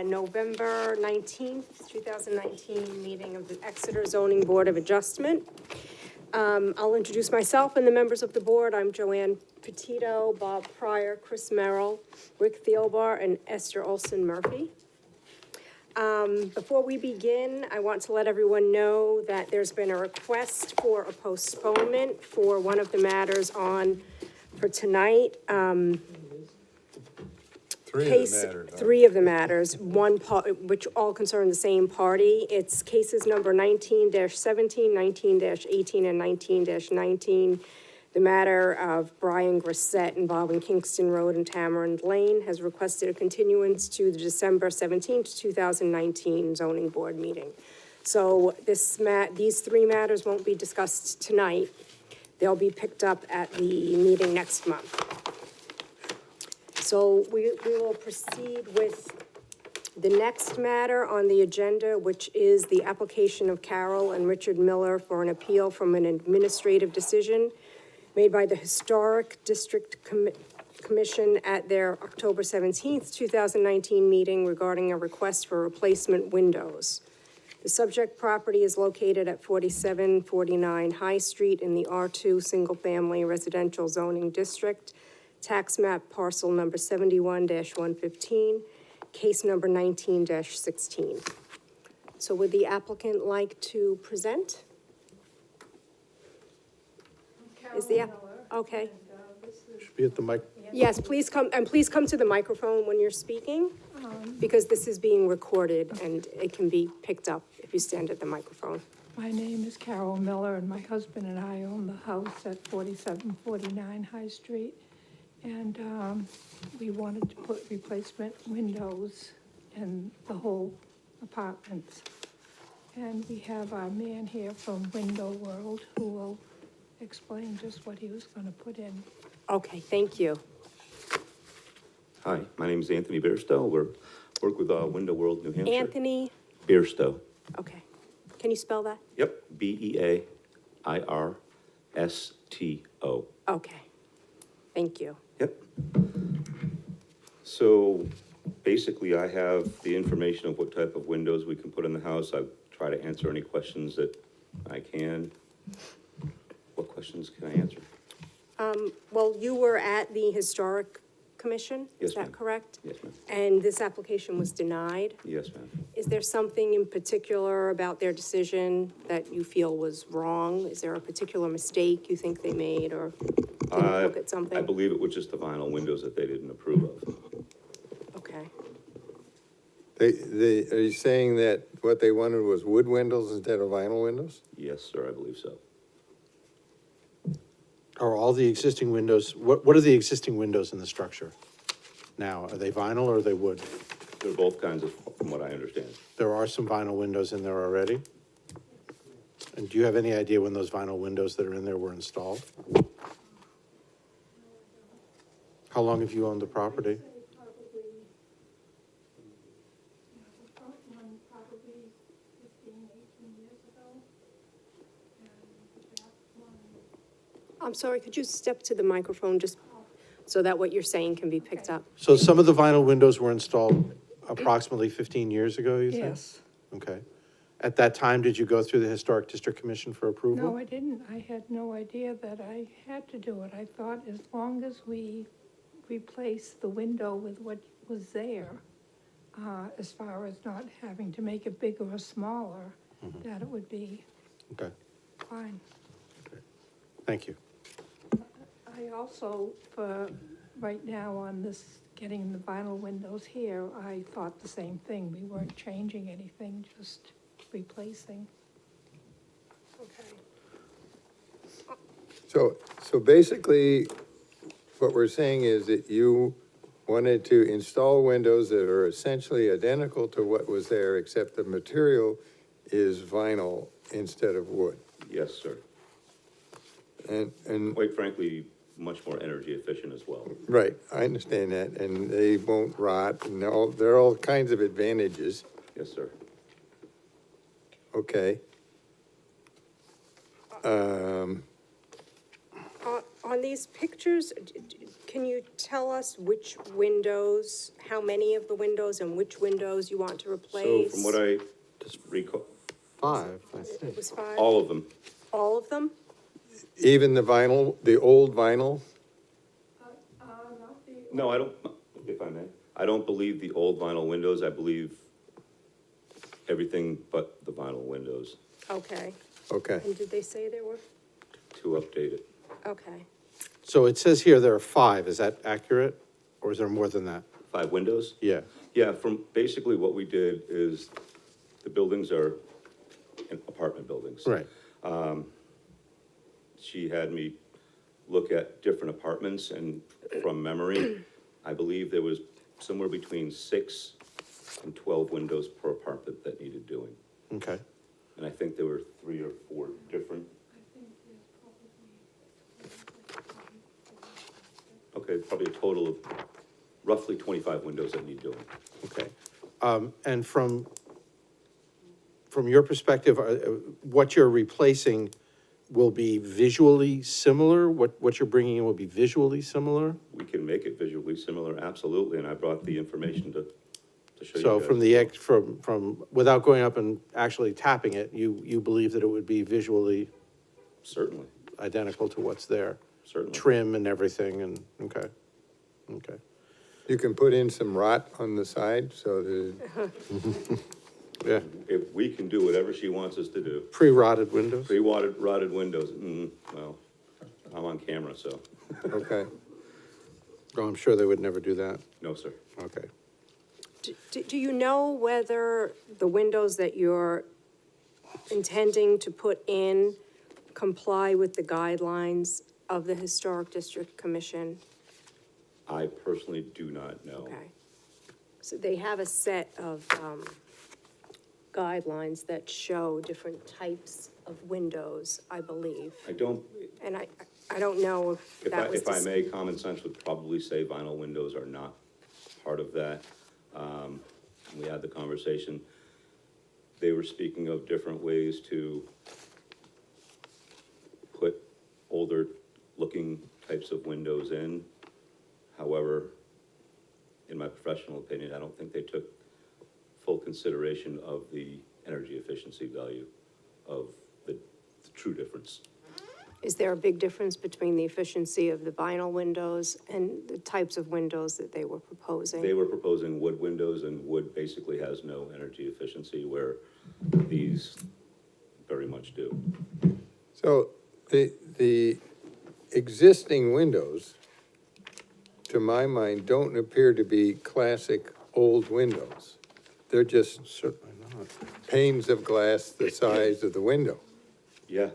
November 19th, 2019 meeting of the Exeter Zoning Board of Adjustment. I'll introduce myself and the members of the board. I'm Joanne Petito, Bob Pryor, Chris Merrill, Rick Thielbar, and Esther Olson Murphy. Before we begin, I want to let everyone know that there's been a request for a postponement for one of the matters on for tonight. Three of the matters, one part, which all concern the same party. It's cases number 19-17, 19-18, and 19-19. The matter of Brian Grissett involving Kingston Road and Tamarind Lane has requested a continuance to the December 17th, 2019 zoning board meeting. So these three matters won't be discussed tonight. They'll be picked up at the meeting next month. So we will proceed with the next matter on the agenda, which is the application of Carol and Richard Miller for an appeal from an administrative decision made by the Historic District Commission at their October 17th, 2019 meeting regarding a request for replacement windows. The subject property is located at 4749 High Street in the R2 Single Family Residential Zoning District, tax map parcel number 71-115, case number 19-16. So would the applicant like to present? Is the okay? Should be at the mic. Yes, please come, and please come to the microphone when you're speaking, because this is being recorded and it can be picked up if you stand at the microphone. My name is Carol Miller, and my husband and I own the house at 4749 High Street. And we wanted to put replacement windows in the whole apartment. And we have our man here from Window World who will explain just what he was going to put in. Okay, thank you. Hi, my name is Anthony Bairstow. Work with Window World, New Hampshire. Anthony? Bairstow. Okay. Can you spell that? Yep, B-E-A-I-R-S-T-O. Okay. Thank you. Yep. So basically, I have the information of what type of windows we can put in the house. I try to answer any questions that I can. What questions can I answer? Well, you were at the Historic Commission, is Yes, that ma'am. correct? Yes, ma'am. And this application was denied? Yes, ma'am. Is there something in particular about their decision that you feel was wrong? Is there a particular mistake you think they made, or didn't look at something? I believe it was just the vinyl windows that they didn't approve of. Okay. Are you saying that what they wanted was wood windows instead of vinyl windows? Yes, sir, I believe so. Are all the existing windows, what are the existing windows in the structure now? Are they vinyl or are they wood? They're both kinds of, from what I understand. There are some vinyl windows in there already? And do you have any idea when those vinyl windows that are in there were installed? How long have you owned the property? I'm sorry, could you step to the microphone just so that what you're saying can be picked up? So some of the vinyl windows were installed approximately 15 years ago, you think? Yes. Okay. At that time, did you go through the Historic District Commission for approval? No, I didn't. I had no idea that I had to do it. I thought as long as we replaced the window with what was there, as far as not having to make it bigger or smaller, that it would be Okay, fine. thank you. I also, for right now on this, getting the vinyl windows here, I thought the same thing. We weren't changing anything, just replacing. Okay. So basically, what we're saying is that you wanted to install windows that are essentially identical to what was there, except the material is vinyl instead of wood. Yes, sir. And, Quite frankly, much more energy efficient as well. right, I understand that, and they won't rot, and there are all kinds of advantages. Yes, sir. Okay. On on these pictures, can you tell us which windows, how many of the windows and which windows you want to So replace? from what I recall, 5, I It think. was 5? all of them, All of them? Even the vinyl, the old vinyl? Not the. no, I don't, if I may, I don't believe the old vinyl windows, I believe everything but the vinyl windows Okay. Okay. And did they say there were? to update it. Okay. So it says here there are 5, is that accurate? Or is there more than that? 5 windows? Yeah, Yeah, from, basically what we did is, the buildings are apartment buildings. right, She had me look at different apartments, and from memory, I believe there was somewhere between 6 and 12 windows per apartment that needed doing. okay. And I think there were 3 or 4 different, okay, probably a total of roughly 25 windows that need doing. Okay. And from your perspective, what you're replacing will be visually similar? What you're bringing in will be visually similar? We can make it visually similar, absolutely, and I brought the information to show you So guys. from the, from, without going up and actually tapping it, you believe that it would be visually Certainly, identical to what's there? certainly. Trim and everything, and, okay, okay. You can put in some rot on the side, so that, Yeah, If we can do whatever she wants us to do, pre-rotted windows? rotted windows, well, I'm on camera, so, okay. Oh, I'm sure they would never do that, no, sir. okay. Do you know whether the windows that you're intending to put in comply with the guidelines of the Historic District Commission? I personally do not know. Okay. So they have a set of guidelines that show different types of windows, I believe. I don't, And I don't know if that was. if I may, common sense would probably say vinyl windows are not part of that. We had the conversation, they were speaking of different ways to put older looking types of windows in. However, in my professional opinion, I don't think they took full consideration of the energy efficiency value of the true difference. Is there a big difference between the efficiency of the vinyl windows and the types of windows that they were proposing? They were proposing wood windows, and wood basically has no energy efficiency, where these very much do. So the existing windows, to my mind, don't appear to be classic old windows. They're just Certainly not. panes of glass the size of the window. Yeah,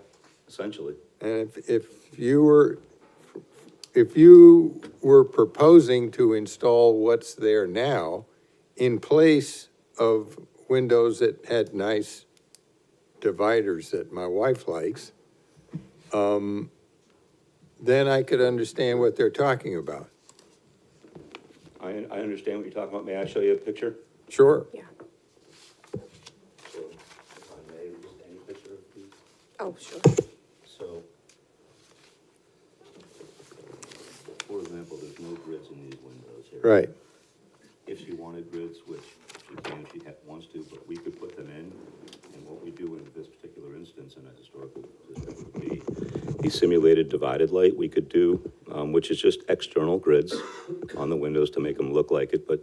essentially. And if you were proposing to install what's there now in place of windows that had nice dividers that my wife likes, then I could understand what they're talking about. I understand what you're talking about. May I show you a picture? Sure. Yeah. So, if I may, just any picture of these. Oh, sure. So, for example, there's no grids in these windows here. Right. If she wanted grids, which she can, if she wants to, but we could put them in. And what we do in this particular instance in a historical district would be the simulated divided light we could do, which is just external grids on the windows to make them look like it. But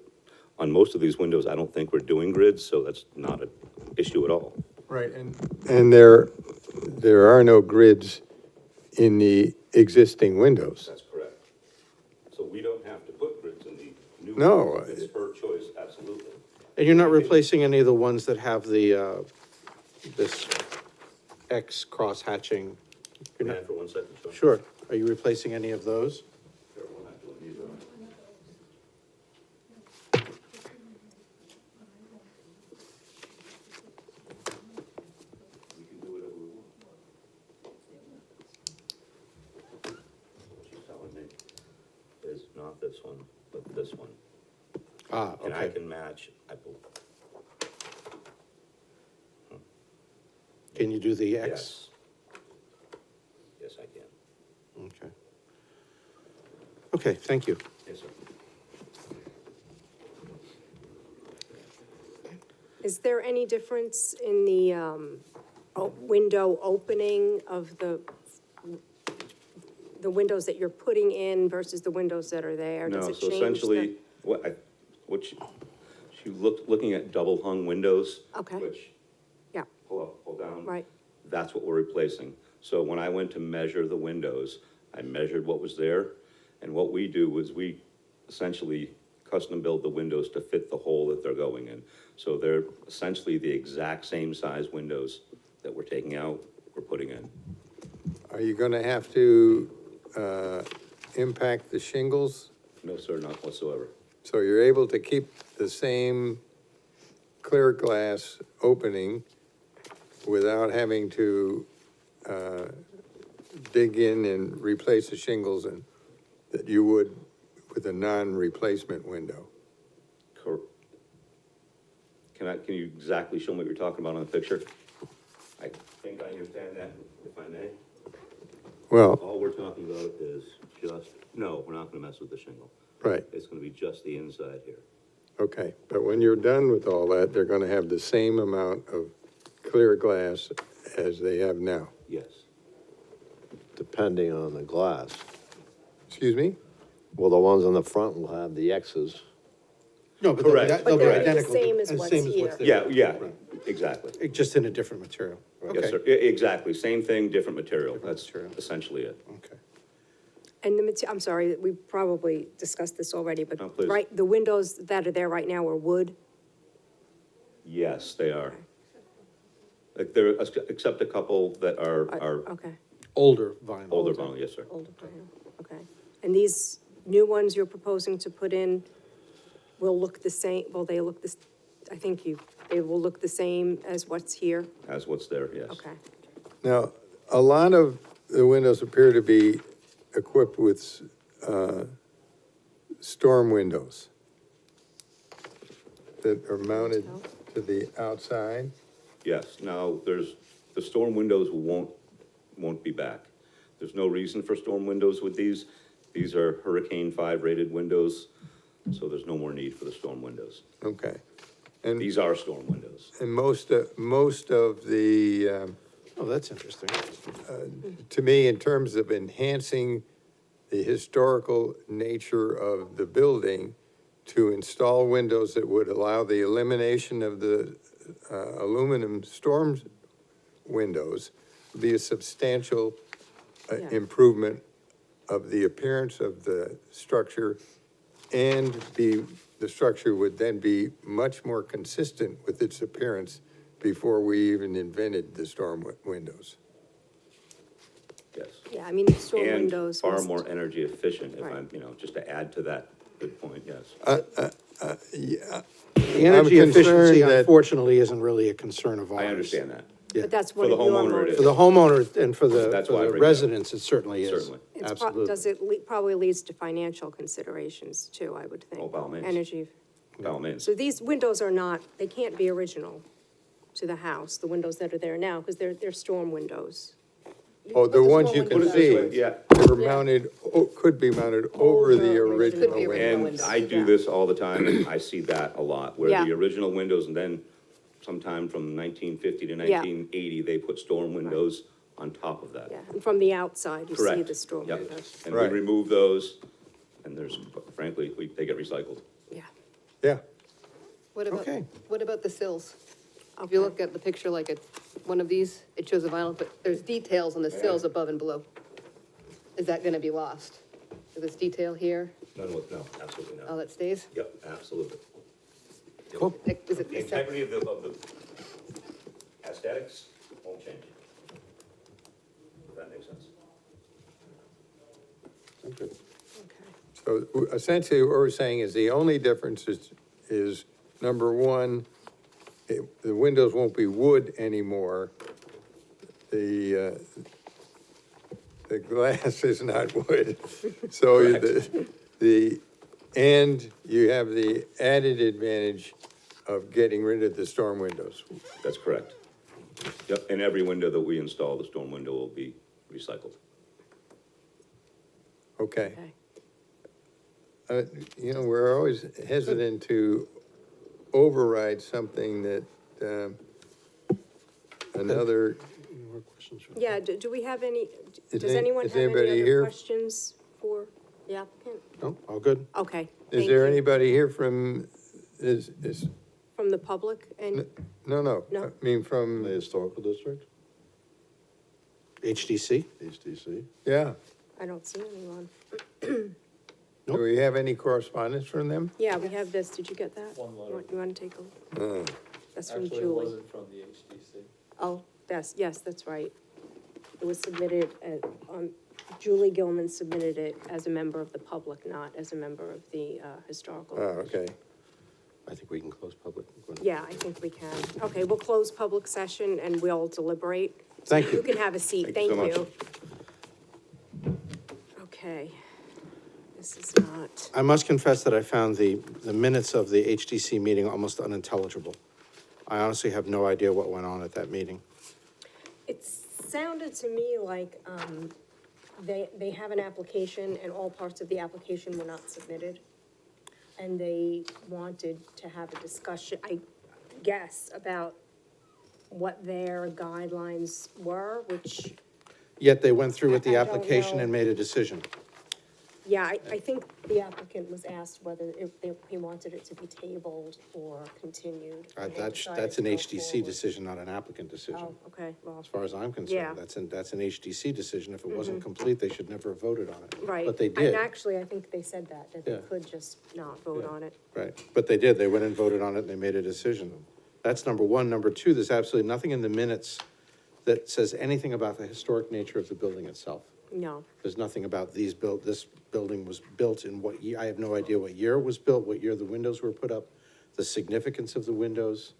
on most of these windows, I don't think we're doing grids, so that's not an issue at all. Right, and there are no grids in the existing windows. That's correct. So we don't have to put grids in the new. No. It's her choice, absolutely. And you're not replacing any of the ones that have the, this X cross hatching? You're May not, I for 1 second, Sean? sure. Are you replacing any of those? Sure, we're not doing these, We can do whatever we want. What she's telling me is not this one, but this one. Ah, And I okay. can match, I believe. Can you do the X? Yes. Yes, I can. Okay. Okay, thank you. Yes, sir. Is there any difference in the window opening of the windows that you're putting in versus the windows that are there? Does No, it so change the- essentially, what she looking at double hung windows. Okay. Which, Yeah, pull up, pull down. right, That's what we're replacing. So when I went to measure the windows, I measured what was there, and what we do is we essentially custom build the windows to fit the hole that they're going in. So they're essentially the exact same size windows that we're taking out, we're putting in. Are you gonna have to, impact the shingles? No, sir, not whatsoever. So you're able to keep the same clear glass opening without having to, dig in and replace the shingles and that you would with a non-replacement window? Cor- can you exactly show me what you're talking about on the picture? I think I understand that, if I may. Well, All we're talking about is just, no, we're not gonna mess with the shingle. right, It's gonna be just the inside here. okay, but when you're done with all that, they're gonna have the same amount of clear glass as they have now. Yes. Depending on the glass. Excuse me? Well, the ones on the front will have the X's. No, but Correct. they'll be But they're the identical. same as what's here. there. Yeah, exactly. Just in a different material. Yes, Okay. sir. Exactly. Same thing, different material. That's material. essentially it. Okay. and I'm sorry, we probably discussed this already, but, No, please. right, the windows that are there right now are wood? Yes, they are. Like there, except a couple that are Okay, Older vinyl. older vinyl, yes, sir. older vinyl, okay. And these new ones you're proposing to put in will look the same, will they look this, I think they will look the same as what's here? As what's there, yes. Okay, Now, a lot of the windows appear to be equipped with, storm windows that are mounted to the outside. Yes, now, the storm windows won't be back. There's no reason for storm windows with these. These are Hurricane 5 rated windows, so there's no more need for the storm windows. Okay. And, These are storm windows. and most of the, Oh, that's interesting. to me, in terms of enhancing the historical nature of the building, to install windows that would allow the elimination of the aluminum storm windows would be a substantial Yeah. improvement of the appearance of the structure, and the structure would then be much more consistent with its appearance before we even invented the storm windows. Yes. yeah, I mean, the storm And windows. far was- more energy efficient, if Right. I'm, just to add to that good point, yes. The energy concerned efficiency that- unfortunately isn't really a concern of ours. I understand that. But that's For one the of your homeowner, it is. For the homeowner and for the, That's for why I the bring it up. residents, it certainly is. Certainly. Absolutely. Does it probably leads to financial considerations too, I would think. Oh, by all means. Energy. By all means. So these windows are not, they can't be original to the house, the windows that are there now, because they're storm windows. Oh, the ones you Put can it this see, way, yeah. they were mounted, could be mounted over the Over- original Could be window. And I do this all the time, and I see that a lot, where Yeah. the original windows, and then sometime from 1950 to 1980, they put storm windows on top of that. Yeah, and from the outside, you see Correct. the storm Yep. windows. And we Right. remove those, and frankly, they get recycled. Yeah. Yeah, Okay. What about the sills? If you look at the picture like one of these, it shows a vinyl, but there's details on the sills above and below. Is that gonna be lost? Is this detail here, No, absolutely all not. that stays? Yep, absolutely. Yep. Cool. Is it The integrity of the aesthetics won't change. If that makes sense. Okay. so essentially what we're saying is the only difference is number one, the windows won't be wood anymore. The glass is not wood. So and you have the added advantage of getting rid of the storm windows. That's correct. Yep, and every window that we install, the storm window will be recycled. Okay. Okay. you know, we're always hesitant to override something that, another, Any more questions from- Yeah, do we have any, Is does any- anyone is have any anybody other here? questions for the applicant? No, all good? Okay, is thank there you. anybody here from, From the public and, no, No. I mean, The from, historical district, HDC? HDC. yeah. I don't see anyone. Do we have any correspondence from them? Yeah, we have this, did you get that? One letter. You wanna take a, Oh, that's from Actually, it Julie. wasn't from the HDC. Oh, yes, that's right. It was submitted, Julie Gilman submitted it as a member of the public, not as a member of the, historical. oh, okay. I think we can close public. Yeah, I think we can. Okay, we'll close public session and we'll deliberate. Thank You you. can have a seat, Thank thank you so you. Okay, this is not, I must confess that I found the minutes of the HDC meeting almost unintelligible. I honestly have no idea what went on at that meeting. it sounded to me like, they have an application and all parts of the application were not submitted. And they wanted to have a discussion, I guess, about what their guidelines were, which, Yet they went through with the I don't application know. and made a decision. yeah, I think the applicant was asked whether he wanted it to be tabled or continued. and they That's decided an to go HDC forward. decision, not an applicant decision. Oh, okay, well, As far as I'm Yeah. concerned, that's an HDC decision. If it wasn't complete, they should never have voted on it. right. But they And did, actually, I think they said that they Yeah. could just not vote Yeah. on it. right. But they did. They went and voted on it and they made a decision. That's number one. Number two, there's absolutely nothing in the minutes that says anything about the historic nature of the building itself. No, There's nothing about this building was built in what year, I have no idea what year it was built, what year the windows were put up, the significance of the windows.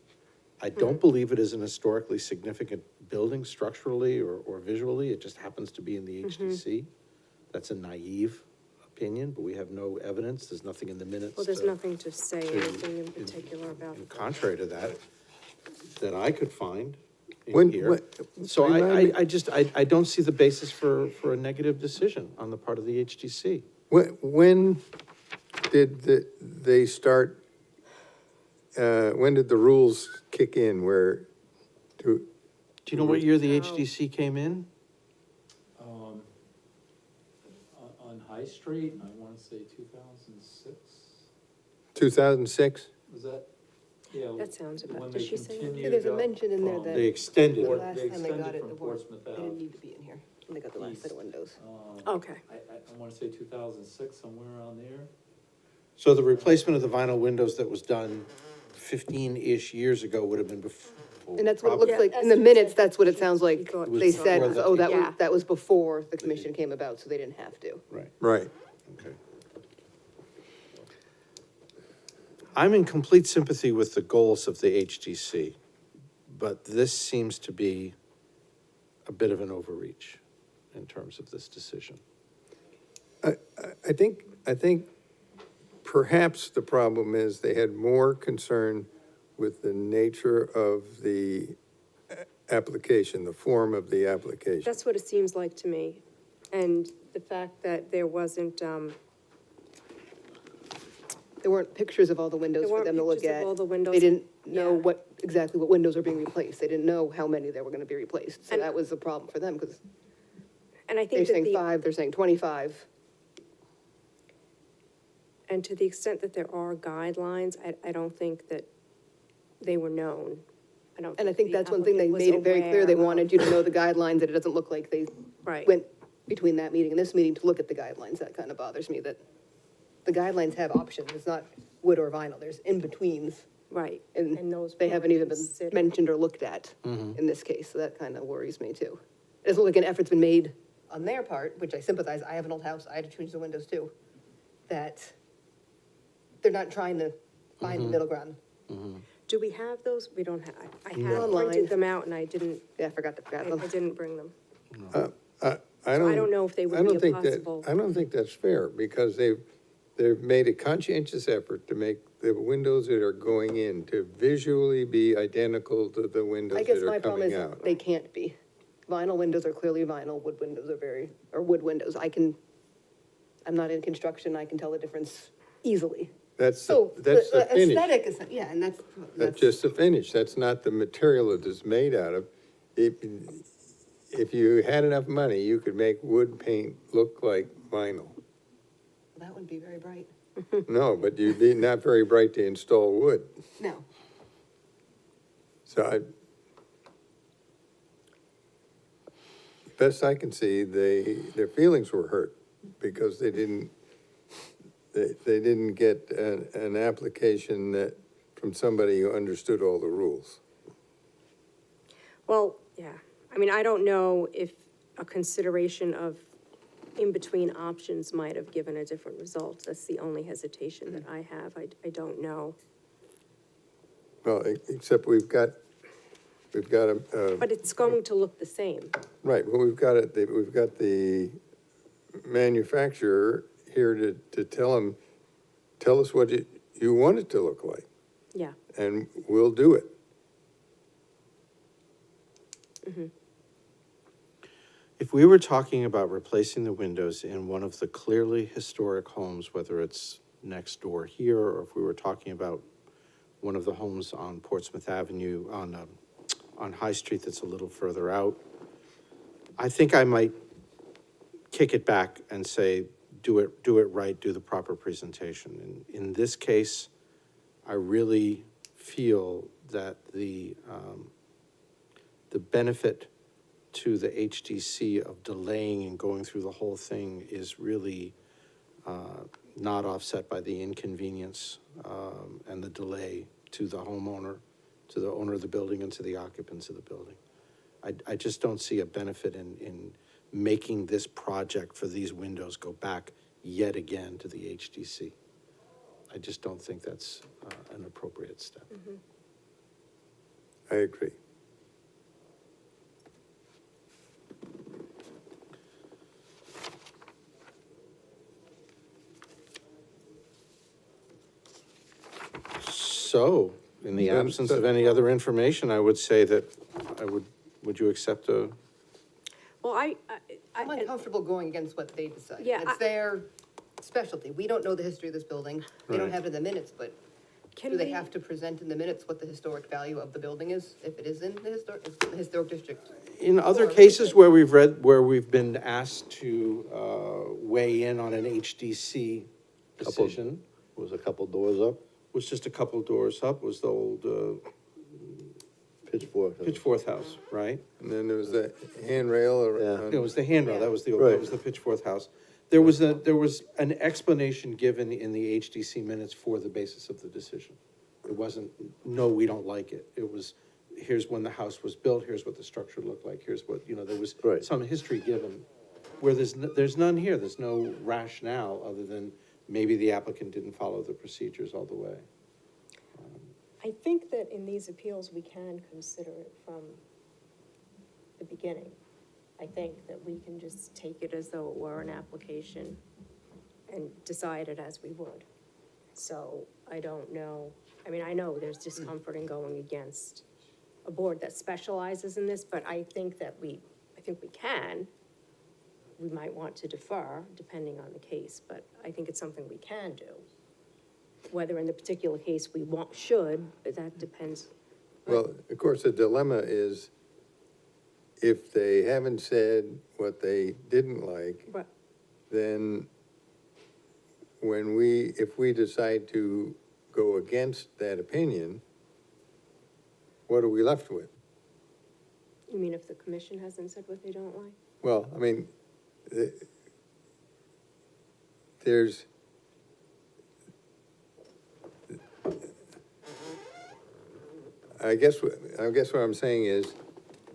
I don't believe it is an historically significant building structurally or visually, it just happens to be in the HDC. That's a naive opinion, but we have no evidence, there's nothing in the minutes. well, there's to- nothing to say anything in particular about. and contrary to that, that I could find When- in here. when- So remind me- I just, I don't see the basis for a negative decision on the part of the HDC. When did they start, when did the rules kick in where, to, Do you know what year the HDC came in? On High Street, I wanna say 2006, 2006? was that? Yeah. That sounds about- when did they she say that? continued Yeah, there's a up mention in there from- that- They extended The it. last They time they got extended it, from the board, Portsmouth they didn't Ave. need to be in here, when they got the last set of windows. Okay. I wanna say 2006, somewhere around there. So the replacement of the vinyl windows that was done 15-ish years ago would have been before. And that's what it looks Yeah, like, that's in the what he minutes, said. that's what it sounds He like. thought- They Was said, before the- oh, Yeah. that was before the commission came about, so they didn't have to. Right, Right. okay. I'm in complete sympathy with the goals of the HDC, but this seems to be a bit of an overreach in terms of this decision. I think perhaps the problem is they had more concern with the nature of the application, the form of the application. That's what it seems like to me. And the fact that there wasn't, There weren't pictures of all the windows There for weren't them to look pictures of at. all the windows. They didn't know Yeah. exactly what windows are being replaced. They didn't know how many there were gonna be replaced. So And- that was a problem for them, because and I they're think that saying the, 5, they're saying 25. and to the extent that there are guidelines, I don't think that they were known. And I think the that's one thing, they applicant was made it very clear, they aware of- wanted you to know the guidelines, that it doesn't look like they Right. went between that meeting and this meeting to look at the guidelines. That kind of bothers me, that the guidelines have options. It's not wood or vinyl, there's in-betweens. Right. And those they weren't haven't even been considered. mentioned or looked at in this case, so that kind of worries me too. It doesn't look like an effort's been made on their part, which I sympathize, I have an old house, I had to change the windows too, that they're not trying to find the middle ground. Do we have those? We don't have, I had Online. printed them out and I didn't, Yeah, I forgot to grab I them. didn't bring them. I don't know if they would I don't be a think that- possible- I don't think that's fair, because they've made a conscientious effort to make the windows that are going in to visually be identical to the windows I guess that my are problem coming is out. they can't be. Vinyl windows are clearly vinyl, wood windows are wood windows. I'm not in construction, I can tell the difference easily. That's, So, that's the finish. aesthetic is, yeah, and that's. That's just the finish, that's not the material it is made out of. If you had enough money, you could make wood paint look like vinyl. That wouldn't be very bright. No, but you'd be not very bright to install wood. No. So best I can see, their feelings were hurt because they didn't get an application that, from somebody who understood all the rules. Well, yeah, I mean, I don't know if a consideration of in-between options might have given a different result. That's the only hesitation that I have. I don't know. Well, except we've got But it's going to look the same. right, well, we've got the manufacturer here to tell us what you want it to look like, Yeah. and we'll do it. If we were talking about replacing the windows in one of the clearly historic homes, whether it's next door here, or if we were talking about one of the homes on Portsmouth Avenue, on High Street that's a little further out, I think I might kick it back and say, do it right, do the proper presentation. And in this case, I really feel that the benefit to the HDC of delaying and going through the whole thing is really not offset by the inconvenience and the delay to the homeowner, to the owner of the building, and to the occupants of the building. I just don't see a benefit in making this project for these windows go back yet again to the HDC. I just don't think that's an appropriate step. I agree. So, in the Then- absence of any other information, I would say that would you accept a, Well, I'm uncomfortable going against what they decide. Yeah, It's their specialty. We don't know the history of this building. They don't Right. have it in the minutes, but can do they we- have to present in the minutes what the historic value of the building is, if it is in the historic district? in other Or- cases where we've been asked to weigh in on an HDC decision, Was a couple doors up, was just a couple doors up, was the old pitchfork. Pitchfork House, right? And then there was that handrail Yeah. It was the handrail, that was the, that Right. was the Pitchfork House. There was an explanation given in the HDC minutes for the basis of the decision. It wasn't, no, we don't like it. It was, here's when the house was built, here's what the structure looked like, here's what, there was Right. some history given. Where there's none here, there's no rationale other than maybe the applicant didn't follow the procedures all the way. I think that in these appeals, we can consider it from the beginning. I think that we can just take it as though it were an application and decide it as we would. So I don't know, I mean, I know there's discomfort in going against a board that specializes in this, but I think we can. We might want to defer, depending on the case, but I think it's something we can do. Whether in the particular case we should, but that depends. Well, of course, the dilemma is if they haven't said what they didn't like, But, then if we decide to go against that opinion, what are we left with? you mean if the commission hasn't said what they don't like? Well, I mean, there's, I guess what I'm saying is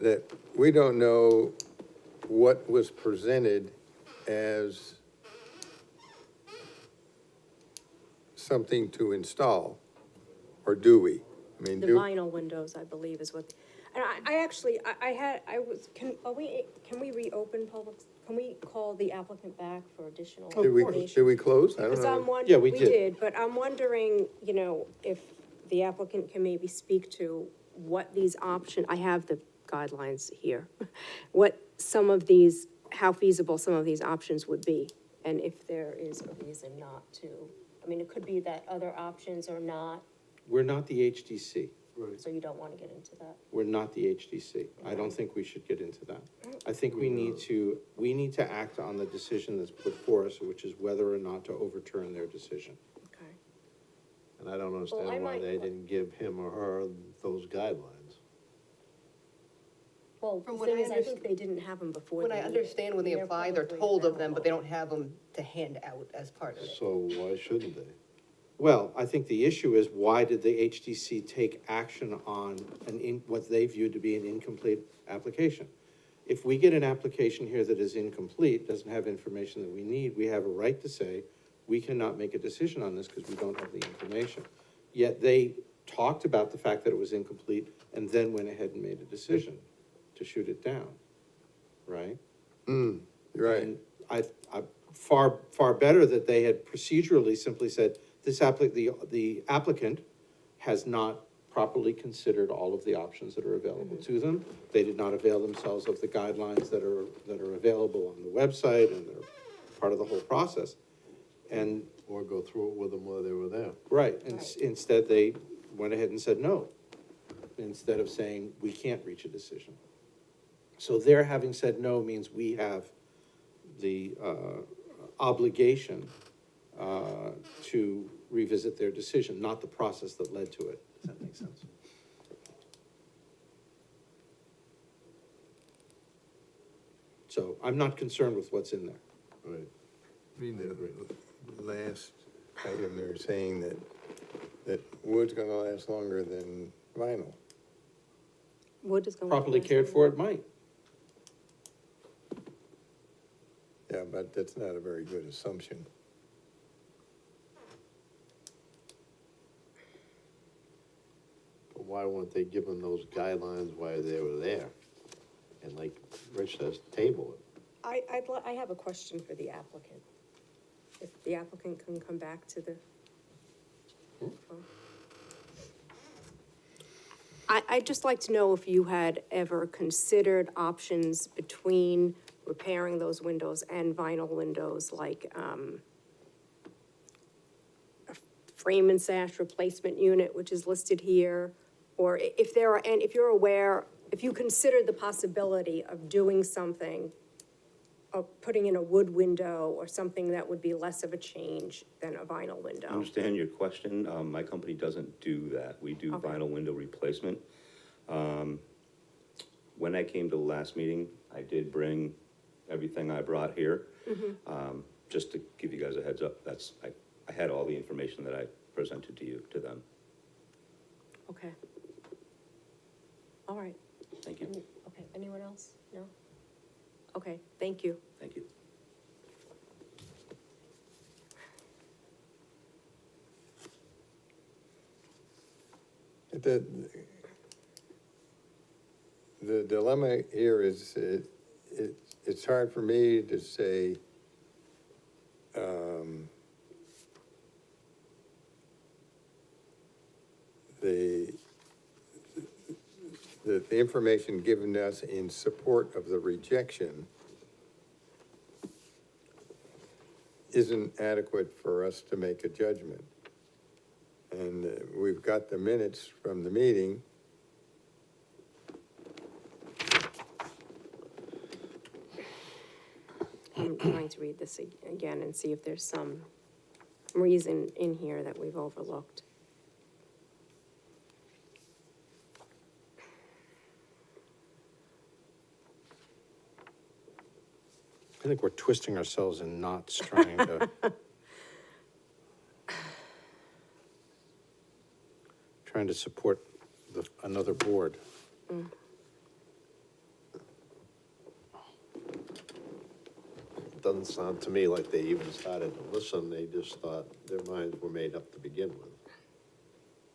that we don't know what was presented as something to install, or do we? I mean, The vinyl windows, I believe, is what, and can we reopen can we call the applicant back for additional did we information? close? I don't Because I'm know. wondering, Yeah, we we did. did, but I'm wondering, if the applicant can maybe speak to what these I have the guidelines here, how feasible some of these options would be, and if there is a reason not to I mean, it could be that other options are not, We're not the HDC. so you don't want to get into that. We're not the HDC. I don't think we should get into that. I think we need to act on the decision that's put for us, which is whether or not to overturn their decision. Okay. And I don't Well, I understand why might- they didn't give him or her those guidelines. Well, From the what thing I is, I think they didn't have them before. When I the meeting. understand when they They're apply, they're probably told of them, but they available. don't have them to hand out as part of it. So why shouldn't they? Well, I think the issue is, why did the HDC take action on what they viewed to be an incomplete application? If we get an application here that is incomplete, doesn't have information that we need, we have a right to say, we cannot make a decision on this because we don't have the information. Yet they talked about the fact that it was incomplete and then went ahead and made a decision to shoot it down, right? You're right. And far better that they had procedurally simply said, the applicant has not properly considered all of the options that are available to them. They did not avail themselves of the guidelines that are available on the website, and they're part of the whole process. And, Or go through it with them while they were there. right, instead they went ahead and said no, instead of saying, we can't reach a decision. So their having said no means we have the obligation to revisit their decision, not the process that led to it. Does that make sense? So I'm not concerned with what's in there. Right. I mean, the last item, they're saying that wood's gonna last longer than vinyl. Wood is going. Properly cared for, it might. Yeah, but that's not a very good assumption. But why weren't they given those guidelines while they were there? And like Rich says, table it. I have a question for the applicant. If the applicant can come back to the. I'd just like to know if you had ever considered options between repairing those windows and vinyl windows, like, a frame and sash replacement unit, which is listed here, or if there are, and if you're aware, if you considered the possibility of doing something, of putting in a wood window or something that would be less of a change than a vinyl I window. understand your question. My company doesn't do that. We do Okay. vinyl window replacement. When I came to the last meeting, I did bring everything I brought here. Just to give you guys a heads up, I had all the information that I presented to them. Okay. All right. Thank you. Okay, anyone else? No? Okay, thank you. Thank you. The dilemma here is, it's hard for me to say, the information given us in support of the rejection isn't adequate for us to make a judgment. And we've got the minutes from the meeting. I'm going to read this again and see if there's some reason in here that we've overlooked. I think we're twisting ourselves in knots trying to. Trying to support another board. Doesn't sound to me like they even started to listen, they just thought their minds were made up to begin with.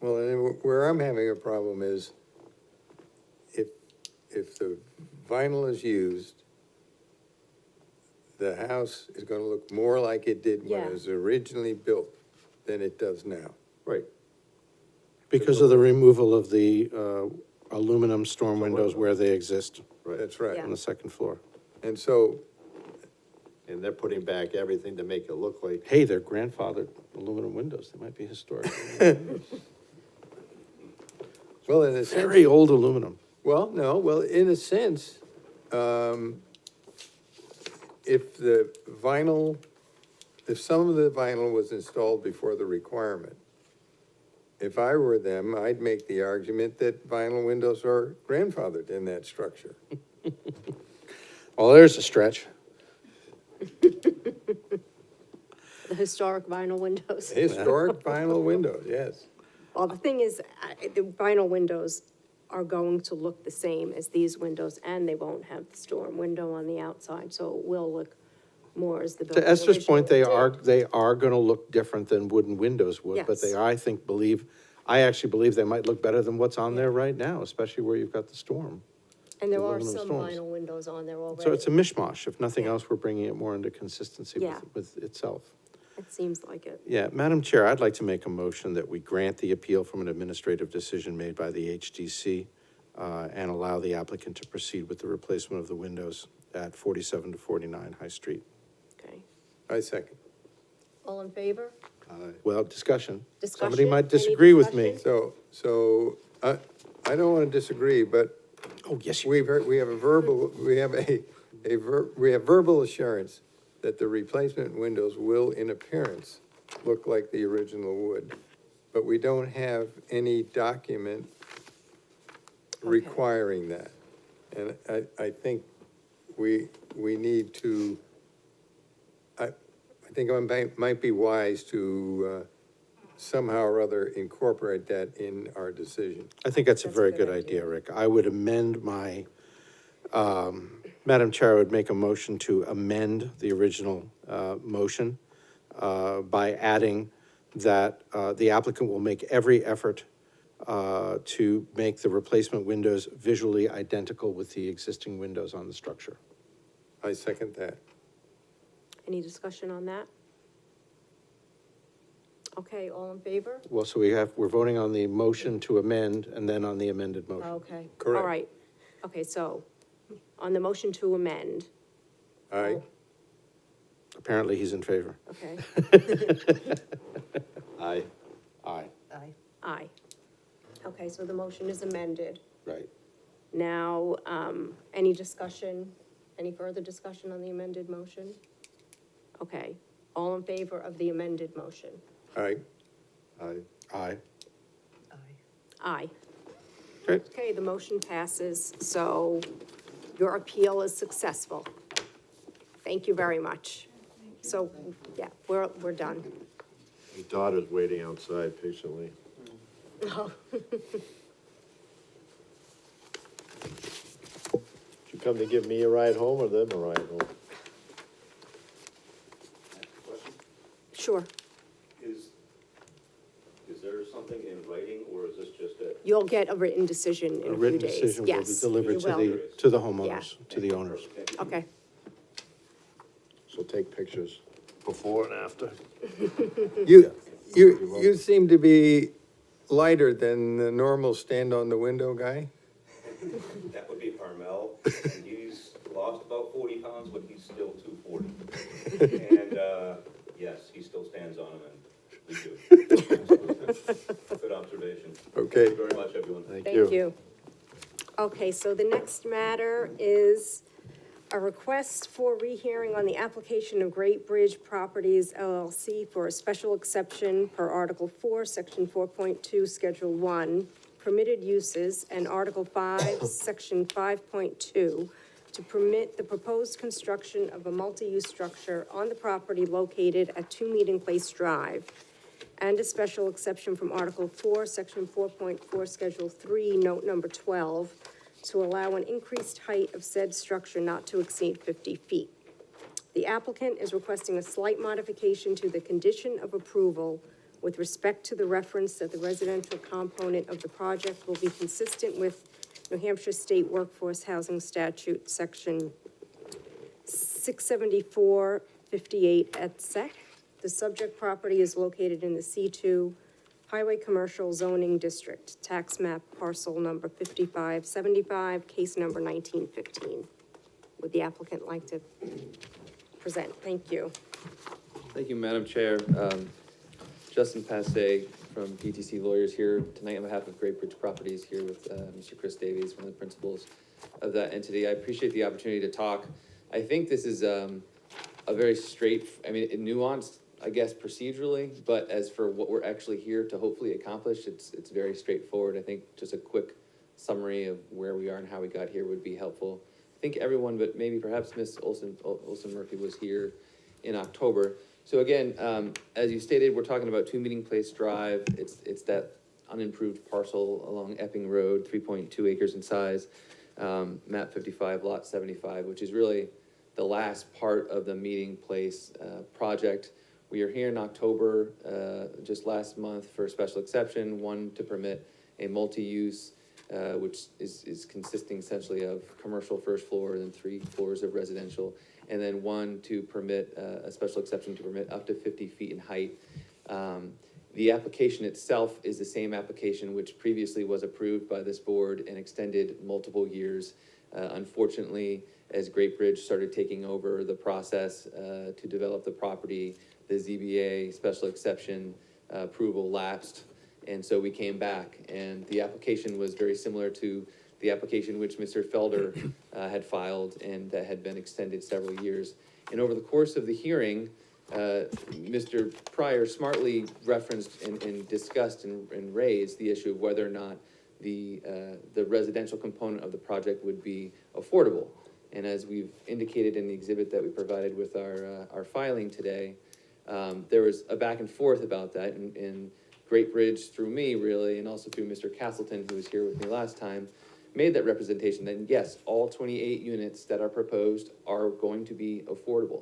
Well, and where I'm having a problem is if the vinyl is used, the house is gonna look more like it did when Yeah. it was originally built than it does now. Right. Because of the removal of the aluminum storm windows where they exist That's right. Yeah. on the second floor. And so, and they're putting back everything to make it look like, Hey, they're grandfathered aluminum windows, they might be historic. Well, in a sense, Very old aluminum. well, no, well, in a sense, if the vinyl, if some of the vinyl was installed before the requirement, if I were them, I'd make the argument that vinyl windows are grandfathered in that structure. Well, there's a stretch. The historic vinyl windows. Historic vinyl windows, yes. Well, the thing is, the vinyl windows are going to look the same as these windows, and they won't have the storm window on the outside, so it will look more as the building To Esther's point, originally did. they are gonna look different than wooden windows would, but they, Yes. I actually believe they might look better than what's on there right now, especially where you've got the storm. And there are aluminum some storms. vinyl windows on there already. So it's a mishmash. If nothing Yeah. else, we're bringing it more into consistency Yeah. with itself. It seems like it. Yeah, Madam Chair, I'd like to make a motion that we grant the appeal from an administrative decision made by the HDC and allow the applicant to proceed with the replacement of the windows at 47 to 49 High Street. Okay. I second. All in favor? Well, discussion. Somebody Discussion? might Any disagree with me. discussion? So, I don't want to disagree, but Oh, yes, you. we have a verbal, we have we have verbal assurance that the replacement windows will, in appearance, look like the original would, but we don't have any document requiring that. And I think we need to, I think it might be wise to somehow or other incorporate that in our decision. I think that's a That's a very good good idea, idea. Rick. I would amend my, Madam Chair, I would make a motion to amend the original motion by adding that the applicant will make every effort to make the replacement windows visually identical with the existing windows on the structure. I second that. Any discussion on that? Okay, all in favor? Well, so we're voting on the motion to amend and then on the amended motion. Okay. Correct. All right. Okay, so on the motion to amend, Aye. Apparently, he's in favor. okay, aye. Aye. Aye. aye. Okay, so the motion is amended. Right. Now, any discussion, any further discussion on the amended motion? Okay, all in favor of the amended motion? Aye. Aye. Aye. Aye. Aye. Great. Okay, the motion passes, so your appeal is successful. Thank you very much. So, yeah, we're done. My daughter's waiting outside patiently. Did you come to give me a ride home or them a ride home? Sure, Is there something in writing, or is this just a? you'll get a written decision in A a few written days. decision will be Yes, delivered you to will. the homeowners, to the owners. Okay, So take pictures before and after. You seem to be lighter than the normal stand-on-the-window guy. That would be Carmel. He's lost about 40 pounds, but he's still 240. And, yes, he still stands on them, and we do. Good observation. Okay. Thank you very much, everyone. thank you. Okay, so the next matter is a request for rehearing on the application of Great Bridge Properties LLC for a special exception per Article 4, Section 4.2, Schedule 1, permitted uses, and Article 5, Section 5.2, to permit the proposed construction of a multi-use structure on the property located at 2 Meeting Place Drive, and a special exception from Article 4, Section 4.4, Schedule 3, Note Number 12, to allow an increased height of said structure not to exceed 50 feet. The applicant is requesting a slight modification to the condition of approval with respect to the reference that the residential component of the project will be consistent with New Hampshire State Workforce Housing Statute, Section 674-58 et sec. The subject property is located in the C2 Highway Commercial Zoning District, tax map parcel number 5575, case number 1915. Would the applicant like to present. Thank you. Thank you, Madam Chair. Justin Passe from BTC Lawyers here tonight on behalf of Great Bridge Properties, here with Mr. Chris Davies, one of the principals of that entity. I appreciate the opportunity to talk. I think this is a very nuanced, I guess, procedurally, but as for what we're actually here to hopefully accomplish, it's very straightforward. I think just a quick summary of where we are and how we got here would be helpful. I think everyone, but maybe perhaps Ms. Olson Murphy was here in October. So again, as you stated, we're talking about 2 Meeting Place Drive. It's that unimproved parcel along Epping Road, 3.2 acres in size, map 55, lot 75, which is really the last part of the Meeting Place project. We are here in October, just last month, for a special exception, one to permit a multi-use, which is consisting essentially of commercial first floor and then 3 floors of residential, and then one to permit a special exception to permit up to 50 feet in height. The application itself is the same application which previously was approved by this board and extended multiple years. Unfortunately, as Great Bridge started taking over the process to develop the property, the ZBA special exception approval lapsed. And so we came back, and the application was very similar to the application which Mr. Felder had filed and that had been extended several years. And over the course of the hearing, Mr. Pryor smartly referenced and discussed and raised the issue of whether or not the residential component of the project would be affordable. And as we've indicated in the exhibit that we provided with our filing today, there was a back and forth about that, and Great Bridge, through me really, and also through Mr. Castleton, who was here with me last time, made that representation that yes, all 28 units that are proposed are going to be affordable.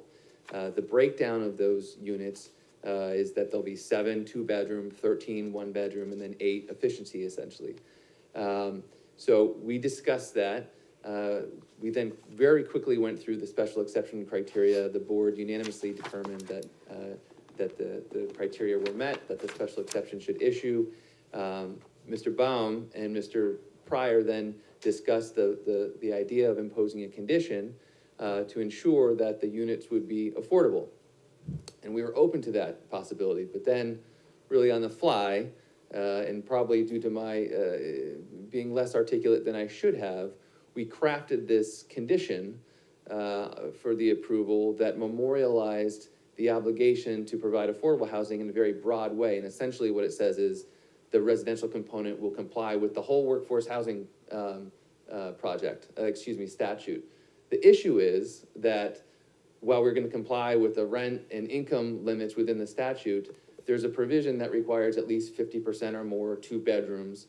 The breakdown of those units is that there'll be 7 2-bedroom, 13 1-bedroom, and then 8 efficiency, essentially. So we discussed that. We then very quickly went through the special exception criteria. The board unanimously determined that the criteria were met, that the special exception should issue. Mr. Baum and Mr. Pryor then discussed the idea of imposing a condition to ensure that the units would be affordable. And we were open to that possibility, but then really on the fly, and probably due to my being less articulate than I should have, we crafted this condition for the approval that memorialized the obligation to provide affordable housing in a very broad way. And essentially what it says is the residential component will comply with the whole workforce housing statute. The issue is that while we're going to comply with the rent and income limits within the statute, there's a provision that requires at least 50% or more 2 bedrooms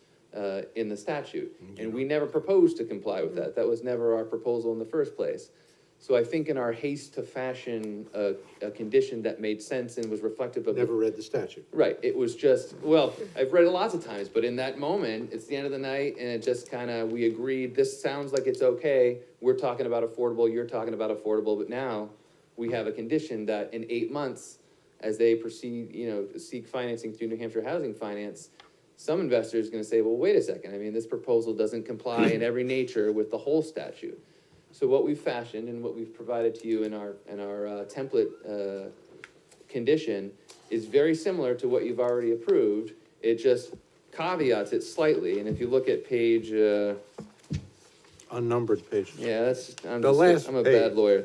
in the statute. And we never proposed to comply with that. That was never our proposal in the first place. So I think in our haste to fashion a condition that made sense and was reflective of Never read the statute. Right, it was just, well, I've read it lots of times, but in that moment, it's the end of the night, and it just we agreed, this sounds like it's okay, we're talking about affordable, you're talking about affordable, but now we have a condition that in 8 months, as they proceed, seek financing through New Hampshire Housing Finance, some investors are gonna say, well, wait a second, this proposal doesn't comply in every nature with the whole statute. So what we've fashioned and what we've provided to you in our template condition is very similar to what you've already approved. It just caveats it slightly, and if you look at page, Unnumbered pages. yeah, I'm a page. bad lawyer.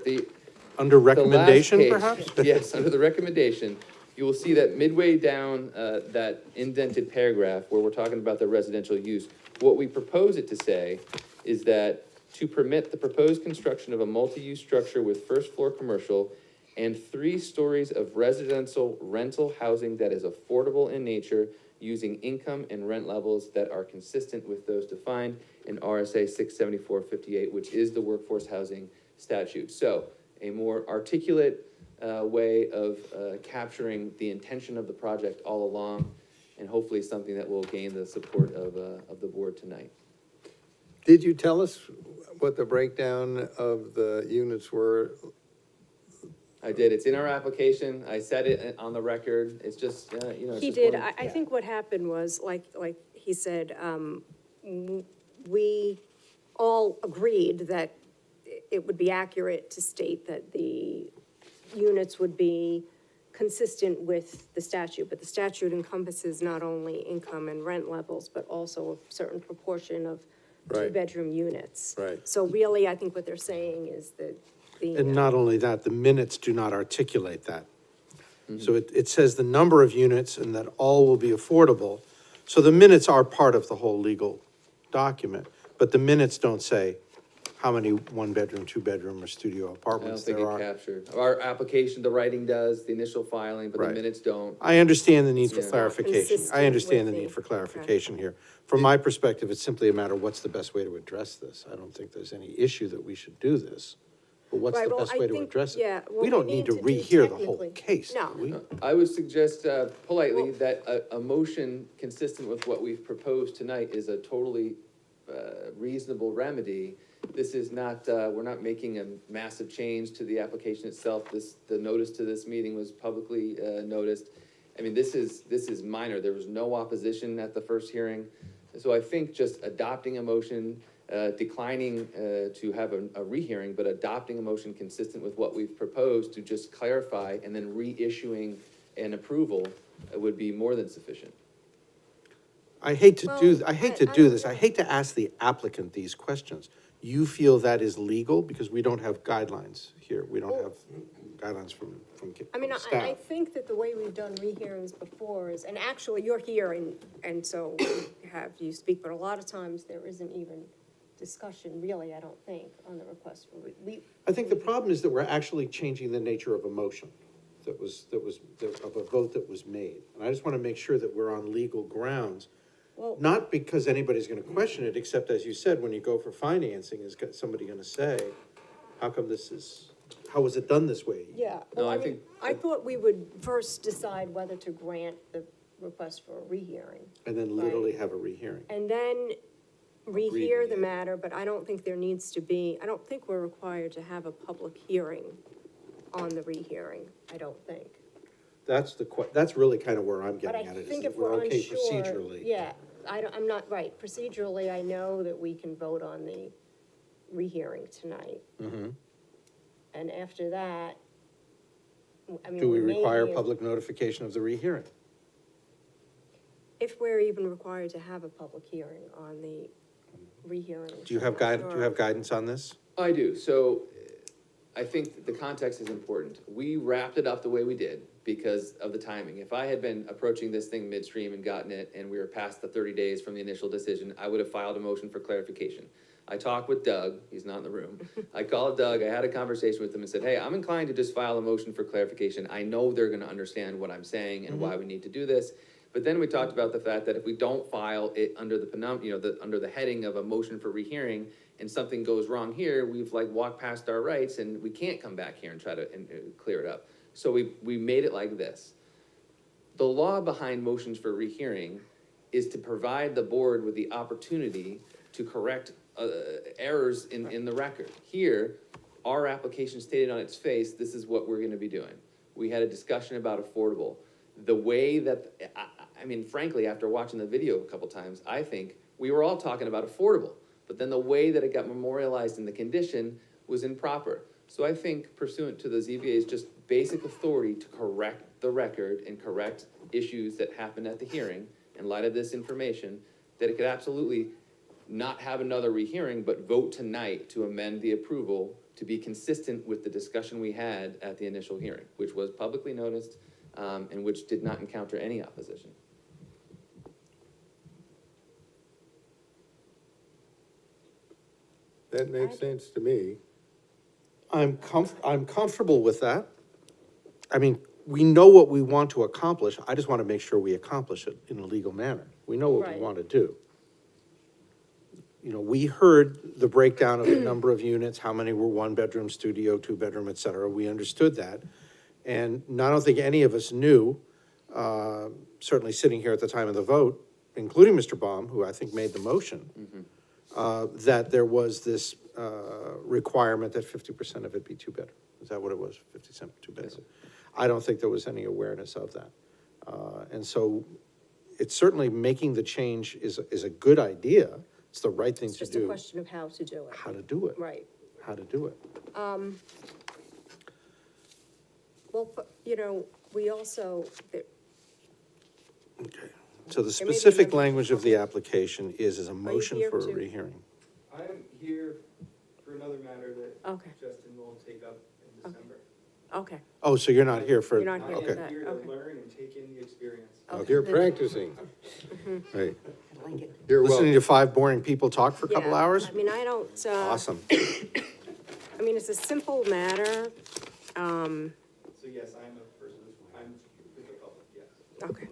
Under The last recommendation, page, perhaps? Yes, under the recommendation, you will see that midway down that indented paragraph where we're talking about the residential use, what we propose it to say is that to permit the proposed construction of a multi-use structure with first floor commercial and 3 stories of residential rental housing that is affordable in nature using income and rent levels that are consistent with those defined in RSA 674-58, which is the workforce housing statute. So a more articulate way of capturing the intention of the project all along, and hopefully something that will gain the support of the board tonight. Did you tell us what the breakdown of the units were? I did. It's in our application. I said it on the record. It's just, it's He just did. one- I think what happened was, like he said, we all agreed that it would be accurate to state that the units would be consistent with the statute, but the statute encompasses not only income and rent levels, but also a certain proportion of Right. two-bedroom units. Right. So really, I think what they're saying is that And not only that, the minutes do not articulate that. So it says the number of units and that all will be affordable. So the minutes are part of the whole legal document, but the minutes don't say how many one-bedroom, two-bedroom, or studio I don't apartments think there it are. captured, our application, the writing does, the initial filing, but the Right. minutes don't. I understand the need for just not clarification. consistent I understand the with need the- for clarification here. From my perspective, it's simply a matter of what's the best way to address this. I don't think there's any issue that we should do this. But what's Right, the well, best I way to think- address it? yeah, what We we don't need need to to do rehear the whole technically- case, do No. we? I would suggest politely Well- that a motion consistent with what we've proposed tonight is a totally reasonable remedy. This is not, we're not making a massive change to the application itself. The notice to this meeting was publicly noticed. I mean, this is minor. There was no opposition at the first hearing. So I think just adopting a motion, declining to have a rehearing, but adopting a motion consistent with what we've proposed to just clarify and then reissuing an approval would be more than sufficient. I hate to do, Well, I hate I to do don't this. I know. hate to ask the applicant these questions. You feel that is legal because we don't have guidelines here. We don't have guidelines from I mean, I staff. think that the way we've done rehearings before is, and actually, you're here and so we have you speak, but a lot of times there isn't even discussion, really, I don't think, on the request for, I think the problem is that we're actually changing the nature of a motion of a vote that was made. And I just want to make sure that we're on legal grounds. well, Not because anybody's gonna question it, except as you said, when you go for financing, is somebody gonna say, how come how was it done this way? yeah. No, Well, I I mean, think- I thought we would first decide whether to grant the request for a rehearing. And then literally have a rehearing. And then rehear Reading the it. matter, but I don't think there needs to be, I don't think we're required to have a public hearing on the rehearing, I don't think. That's really kind of where I'm But I getting at it, is think that if we're okay unsure, procedurally. yeah, I'm not, right, procedurally, I know that we can vote on the rehearing tonight. Mhm. And after that, I mean. Do we may require be- public notification of the rehearing? If we're even required to have a public hearing on the rehearing. Do you have guidance on this? I do, so I think the context is important. We wrapped it up the way we did because of the timing. If I had been approaching this thing midstream and gotten it, and we were past the 30 days from the initial decision, I would have filed a motion for clarification. I talked with Doug, he's not in the room. I called Doug, I had a conversation with him and said, hey, I'm inclined to just file a motion for clarification. I know they're gonna understand what I'm saying and why we need to do this. But then we talked about the fact that if we don't file it under the under the heading of a motion for rehearing, and something goes wrong here, we've like walked past our rights and we can't come back here and try to clear it up. So we made it like this. The law behind motions for rehearing is to provide the board with the opportunity to correct errors in the record. Here, our application stated on its face, this is what we're gonna be doing. We had a discussion about affordable. The way that, I mean, frankly, after watching the video a couple times, I think we were all talking about affordable. But then the way that it got memorialized in the condition was improper. So I think pursuant to the ZBA's just basic authority to correct the record and correct issues that happened at the hearing, in light of this information, that it could absolutely not have another rehearing, but vote tonight to amend the approval to be consistent with the discussion we had at the initial hearing, which was publicly noticed, and which did not encounter any opposition. That makes sense to me. I'm comfortable with that. I mean, we know what we want to accomplish. I just want to make sure we accomplish it in a legal manner. We know what we Right. want to do. You know, we heard the breakdown of the number of units, how many were one-bedroom, studio, two-bedroom, et cetera. We understood that. And I don't think any of us knew, certainly sitting here at the time of the vote, including Mr. Baum, who I think made the motion, that there was this requirement that 50% of it be two-bedroom. Is that what it was, 50% two-bedroom? I don't think there was any awareness of that. And so it's certainly making the change is a good idea. It's the right thing It's to just a do. question of how to do it. How to do it. Right. How to do it. Well, but, we also, Okay. So the There may be specific another- language of the application is a motion here for a to- rehearing. I'm here for another matter that okay, Justin will take up in December. okay, Oh, so you're not here for, You're not here I for okay. am here to okay. learn and take in the experience. Okay. You're practicing. Right. I like it. You're Listening welcome. to five boring people talk for a couple Yeah, hours? I mean, I don't, Awesome. I mean, it's a simple matter, So yes, I'm a person, I'm with the public, yes. okay.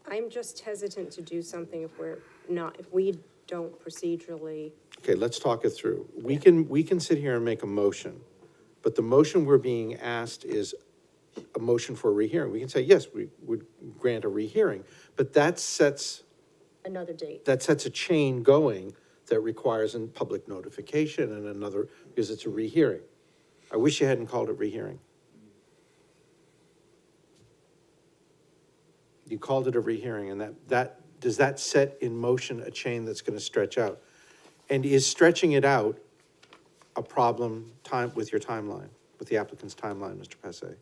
I'm just hesitant to do something if we don't procedurally, Okay, let's talk it through. We can sit here and make a motion, but the motion we're being asked is a motion for a rehearing. We can say, yes, we would grant a rehearing, but that sets another date. a chain going that requires a public notification and another, because it's a rehearing. I wish you hadn't called it rehearing. You called it a rehearing, and does that set in motion a chain that's gonna stretch out? And is stretching it out a problem with your timeline, with the applicant's timeline, Mr. Passe?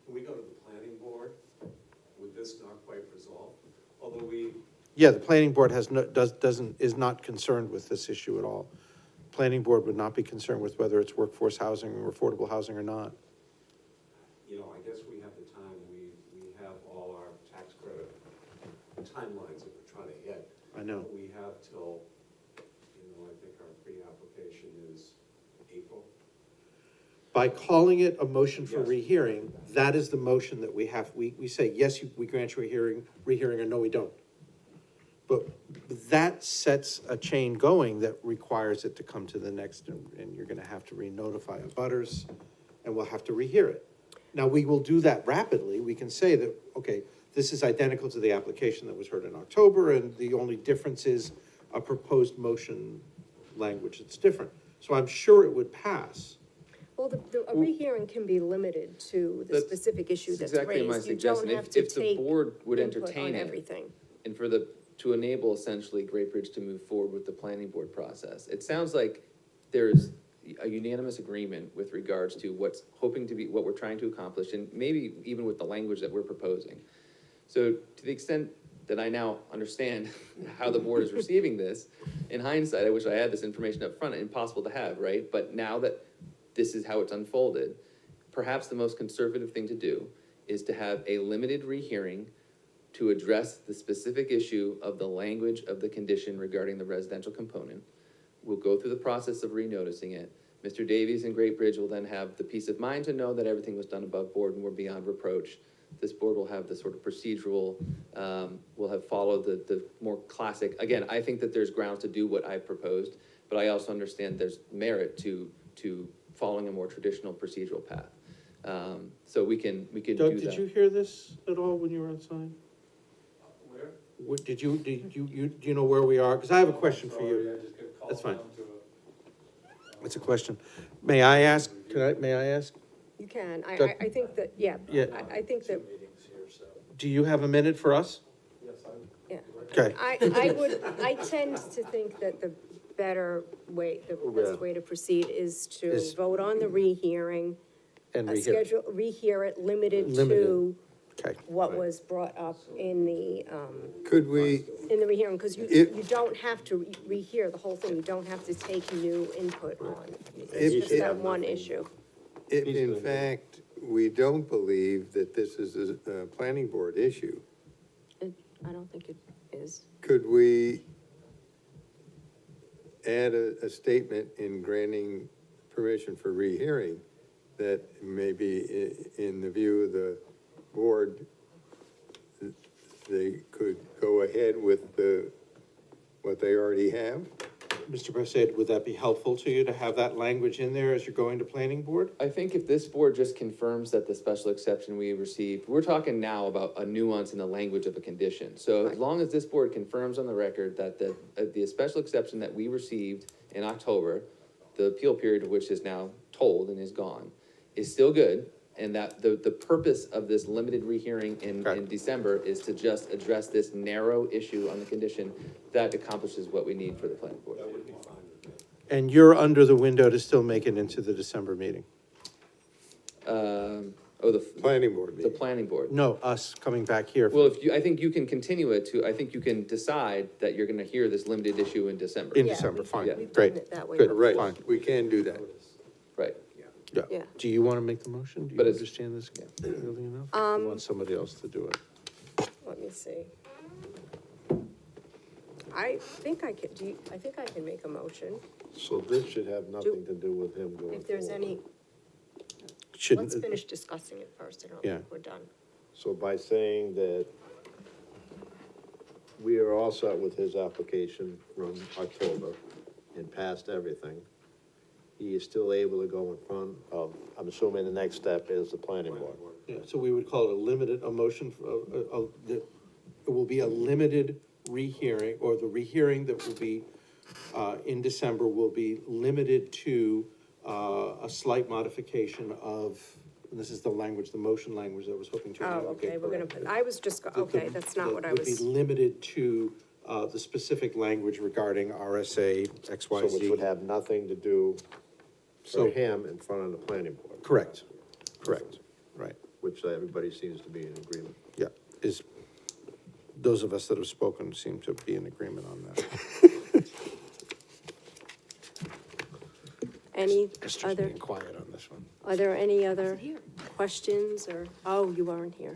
Can we go to the planning board with this not quite resolved? Although we, Yeah, the planning board is not concerned with this issue at all. Planning board would not be concerned with whether it's workforce housing or affordable housing or not. I guess we have the time, we have all our tax credit timelines that we're trying to hit. I know. But we have till, I think our pre-application is April. By calling it a motion for Yes. rehearing, that is the motion that we have, we say, yes, we grant you a rehearing, or no, we don't. But that sets a chain going that requires it to come to the next, and you're gonna have to re-notify abutters, and we'll have to rehear it. Now, we will do that rapidly. We can say that, okay, this is identical to the application that was heard in October, and the only difference is a proposed motion language that's different. So I'm sure it would pass. Well, a rehearing can be limited to the That's specific issue that's exactly my raised. You don't suggestion. have If- to if the take board would input entertain on it, everything. and to enable essentially Great Bridge to move forward with the planning board process. It sounds like there's a unanimous agreement with regards to what we're trying to accomplish, and maybe even with the language that we're proposing. So to the extent that I now understand how the board is receiving this, in hindsight, I wish I had this information up front. Impossible to have, right? But now that this is how it's unfolded, perhaps the most conservative thing to do is to have a limited rehearing to address the specific issue of the language of the condition regarding the residential component. We'll go through the process of renoticing it. Mr. Davies and Great Bridge will then have the peace of mind to know that everything was done above board and we're beyond reproach. This board will have the sort of procedural, will have followed the more classic, again, I think that there's grounds to do what I've proposed, but I also understand there's merit to following a more traditional procedural path. So we can do that. Doug, did you hear this at all when you were outside? Where? Do you know where we are? Because I have a question for you. Sorry, I just got called That's fine. down to It's a question. May I ask? May I ask? You can. Doug- I think that, yeah. Yeah. I think that, meetings here, so, Do you have a minute for us? yes, yeah. Okay. I tend to think that the better way, the best way to proceed is to Is- vote on the rehearing, And rehear. rehear it, limited Limited. to Okay. what was brought up in the rehearing, because you If- don't have to rehear the whole thing, you don't have to take new input on. If- It's just if- that one issue. If in fact, we don't believe that this is a planning board issue, I don't think it is. could we add a statement in granting permission for rehearing that maybe in the view of the board, they could go ahead with what they already have? Mr. Brissett, would that be helpful to you to have that language in there as you're going to planning board? I think if this board just confirms that the special exception we received, we're talking now about a nuance in the language of a condition. So as long as this board confirms on the record that the special exception that we received in October, the appeal period of which is now told and is gone, is still good, And that, the purpose of this limited rehearing in Okay. December is to just address this narrow issue on the condition that accomplishes what we need for the planning board. And you're under the window to still make it into the December meeting? The Planning board the meeting. planning board. No, us coming back here. Well, if you, I think you can continue it to, I think you can decide that you're gonna hear this limited issue in December. In Yeah, December, we've- fine, we've great, done it that way good, before. Right, fine, we can do that. Right. yeah. Yeah. Do you want to make the motion? Do you But it's- understand this clearly enough? Or you want somebody else to do it? Let me see. I think I can, I think I can make a motion, So this should have nothing to do with him going if there's forward. any, Shouldn't, let's finish discussing it first, I don't Yeah. think we're done. So by saying that we are all set with his application from October and passed everything, he is still able to go in front of, I'm assuming the next step is the planning board. yeah, so we would call it a motion, it will be a limited rehearing, or the rehearing that will be, in December will be limited to, a slight modification of, and this is the language, the motion language that I was hoping to. Oh, navigate okay, we're gonna correctly. put, I was just, okay, that's not what I was. Would be limited to, the specific language regarding RSA So XYZ. which would have nothing to do So- for him in front of the planning board. Correct, right, Which everybody seems to be in agreement. yeah, those of us that have spoken seem to be in agreement on that. Any Esther's other, being quiet on this one. are there any other questions, or, oh, you aren't here.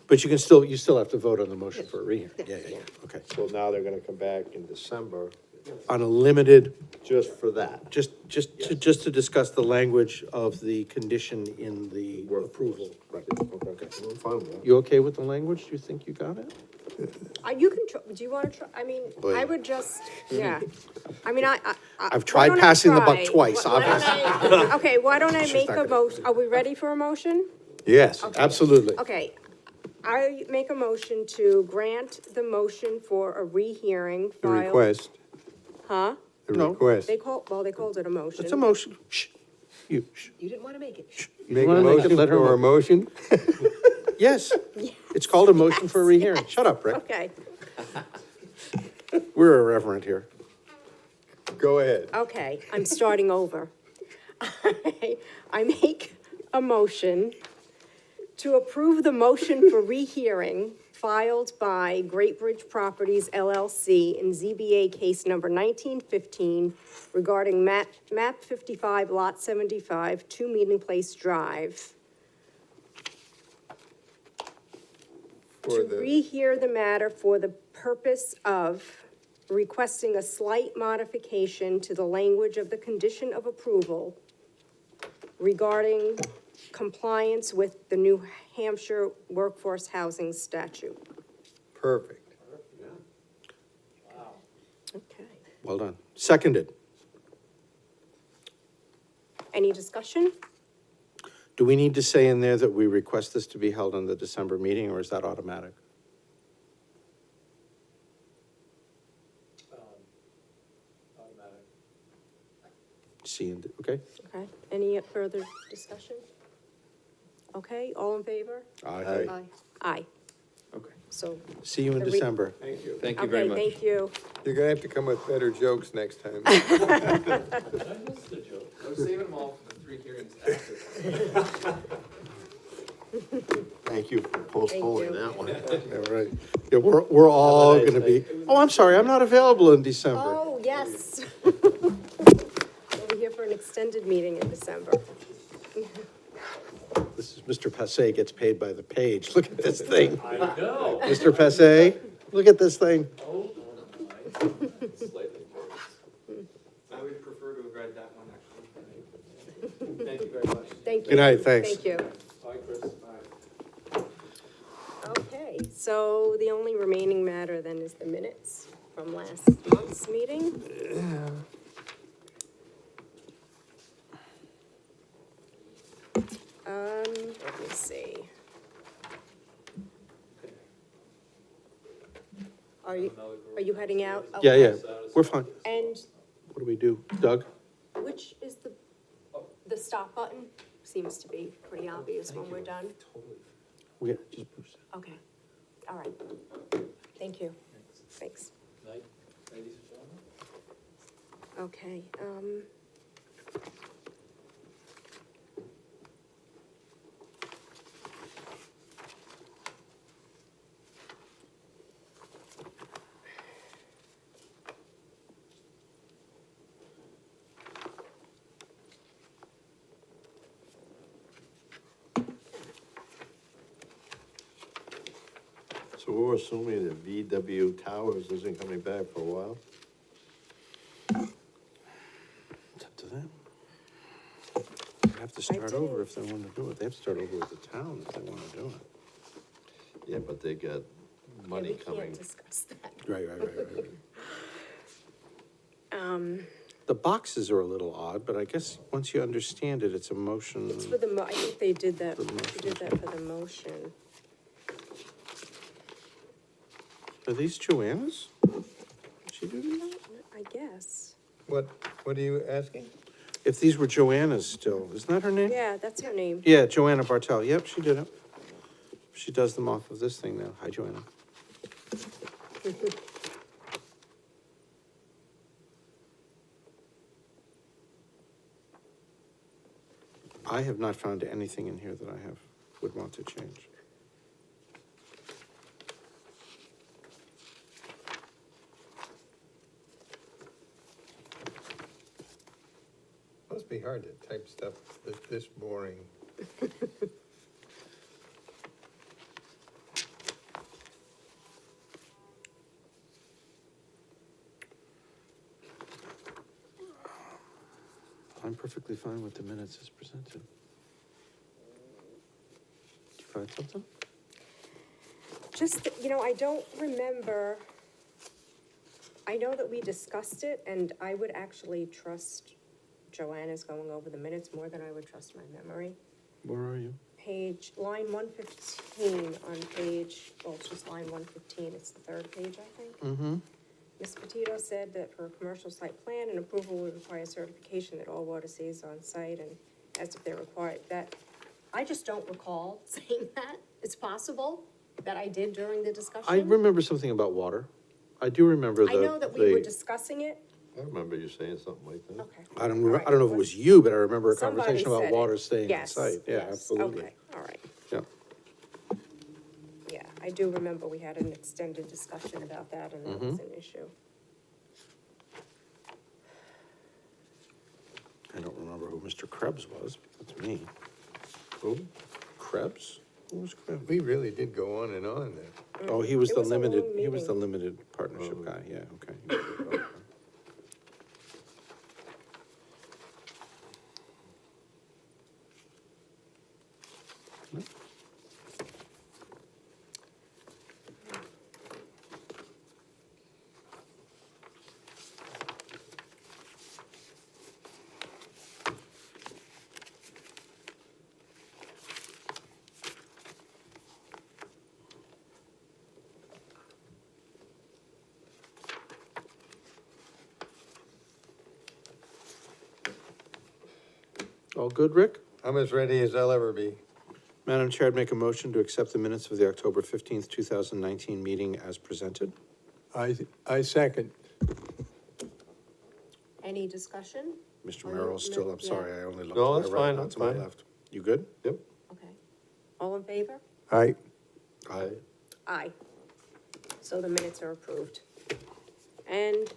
But you still have to vote on the motion for a rehearing, yeah, okay. So now they're gonna come back in December On a limited, just for that. just to discuss the language of the condition in the approval. Right. Okay, I'm fine with that. You okay with the language? Do you think you got it? You can, do you wanna try, I mean, Boy. I would just, yeah, I mean, I've why tried don't I passing the buck try? twice, Why don't I- Okay, why don't I She's make not a gonna- motion, are we ready for a motion? Yes, Absolutely. Okay, I make a motion to grant the motion for a rehearing the filed. request, Huh? the No. request. They called it a motion. It's a motion. Shh, you, shh. You didn't wanna make it. Make a wanna make it, motion let her for a know. motion? Yes, it's called a motion for a rehearing. Shut up, Rick. Okay, We're irreverent here. Go ahead. okay, I'm starting over. I make a motion to approve the motion for rehearing filed by Great Bridge Properties LLC in ZBA case number 1915 regarding map 55, lot 75, 2 Meeting Place Drive. For To the, rehear the matter for the purpose of requesting a slight modification to the language of the condition of approval regarding compliance with the New Hampshire Workforce Housing Statute. perfect. Okay. Well done. Seconded. Any discussion? Do we need to say in there that we request this to be held on the December meeting, or is that automatic? Automatic. C and, D, okay? Okay, any further discussion? Okay, all in favor? Aye. Aye. Aye, Okay. so, See you in The re- December. Thank you. Thank you very okay, much. thank you. You're gonna have to come with better jokes next time. I missed the joke. I'm saving them all for the 3 hearings after. Thank you for postponing you. that one. Yeah, right. Yeah, we're all Have a nice gonna be, oh, I'm sorry, I'm not available in December. Oh, yes. We'll be here for an extended meeting in December. This is Mr. Passay gets paid by the page. Look at this thing. I know. Mr. Passay, look at this thing. Oh, Slightly. I would prefer to have read that one, actually. Thank you very much. Thank you. Good night, thanks. Thank you. Bye, Chris. Bye. Okay, so the only remaining matter then is the minutes from last month's meeting. Let me see. Are you heading out? Yeah, Okay. yeah, we're fine. And What do we do? Doug? which is the stop button? seems to be pretty obvious when we're done. We, Okay, all right. Thank you. Thanks. Night, ladies and gentlemen. Okay, So we're assuming that VW Towers isn't coming back for a while? it's up to them. They have to start over if they want to do it. They have to start over with the town if they want to do it. Yeah, but they got yeah, money we coming. can't discuss that. Right. The boxes are a little odd, but I guess once you understand it, it's a motion. It's for the I think they did that, For the motion. they did that for the motion. Are these Joanna's? Did she do that? I guess. What are you asking? If these were Joanna's still, isn't that her name? Yeah, that's her name. Yeah, Joanna Bartel. Yep, she did it. She does them off of this thing now. Hi, Joanna. I have not found anything in here that would want to change. Must be hard to type stuff this boring. I'm perfectly fine with the minutes as presented. Did you find something? Just, I don't remember, I know that we discussed it, and I would actually trust Joanna's going over the minutes more than I would trust my memory. Where are you? Line 115 on page, well, it's just line 115, it's the third page, I think. Mm-hmm. Ms. Petito said that for a commercial site plan, an approval would require certification that all water stays on site, and as if they're required, that, I just don't recall saying that. It's possible that I did during the discussion. I remember something about water. I do remember I know that we were discussing it. I remember you saying something like that. Okay. I don't All right. know if it was you, but I remember a Somebody conversation about said it. water staying on Yes, site. Yeah, yes, absolutely. Okay, all right. Yeah. Yeah, I do remember we had an extended discussion about that, and that was an issue. I don't remember who Mr. Krebs was. That's me. Who? Krebs? Who was Krebs? We really did go on and on there. Oh, he was It the was a long limited, he was the meeting. limited partnership guy, yeah, okay. All good, Rick? I'm as ready as I'll ever be. Madam Chair, I'd make a motion to accept the minutes of the October 15th, 2019 meeting as presented. I second. Any discussion? Mr. Oh, Merrill's no, still, I'm yeah. sorry, I only looked No, to that's my right, fine, not that's to my fine. left. You good? Yep. Okay. All in favor? Aye. Aye. Aye. So the minutes are approved. And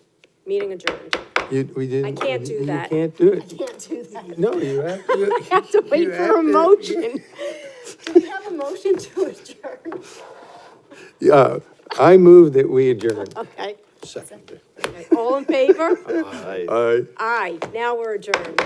meeting adjourned. We didn't. I can't do that. You can't do I it. can't do that. No, you have to. I have to wait you for have a to- motion. Do we have a motion to adjourn? Yeah, I move that we adjourn. Okay. Second. Okay. All in favor? Aye. Aye. Aye. Now we're adjourned.